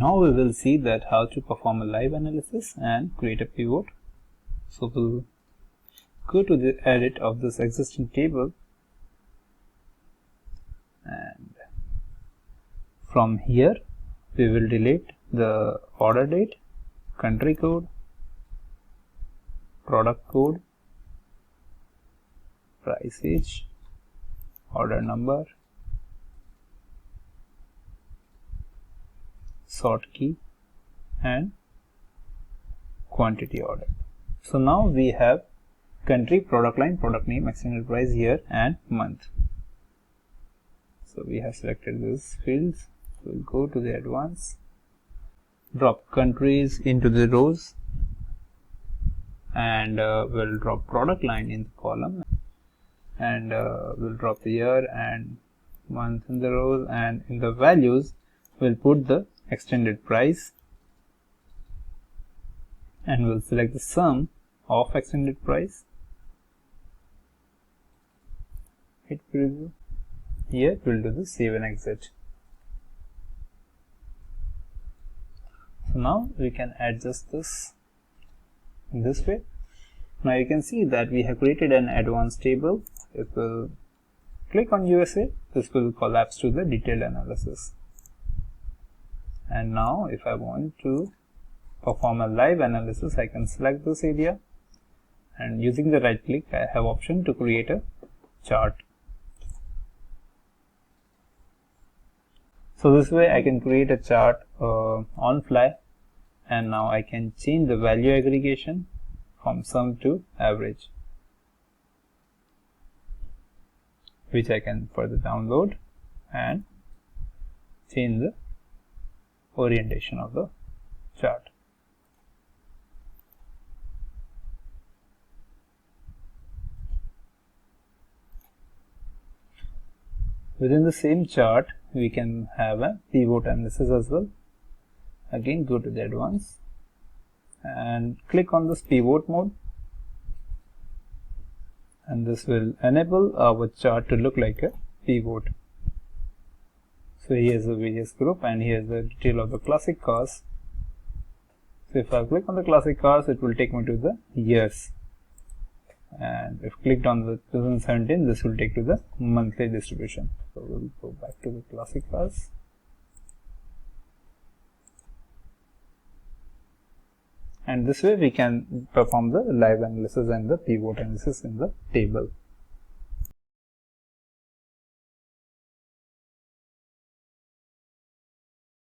Now we will see that how to perform a live analysis and create a pivot. So we'll go to the edit of this existing table, and from here we will delete the order date, country code, product code, price age, order number, sort key, and quantity order. So now we have country, product line, product name, extended price, year and month. So we have selected these fields. We'll go to the advanced, drop countries into the rows, and we'll drop product line in the column, and we'll drop the year and month in the rows, and in the values we'll put the extended price, and we'll select the sum of extended price. Hit preview. Here we'll do the save and exit. So now we can adjust this in this way. Now you can see that we have created an advanced table. If we'll click on USA, this will collapse to the detailed analysis. And now if I want to perform a live analysis, I can select this area, and using the right click I have option to create a chart. So this way I can create a chart on fly, and now I can change the value aggregation from sum to average, which I can further download and change the orientation of the chart. Within the same chart we can have a pivot analysis as well. Again, go to the advanced and click on this pivot mode, and this will enable our chart to look like a pivot. So here's the various group, and here's the detail of the classic cars. So if I click on the classic cars, it will take me to the years, and if clicked on the 2017, this will take to the monthly distribution. So we'll go back to the classic cars. And this way we can perform the live analysis and the pivot analysis in the table.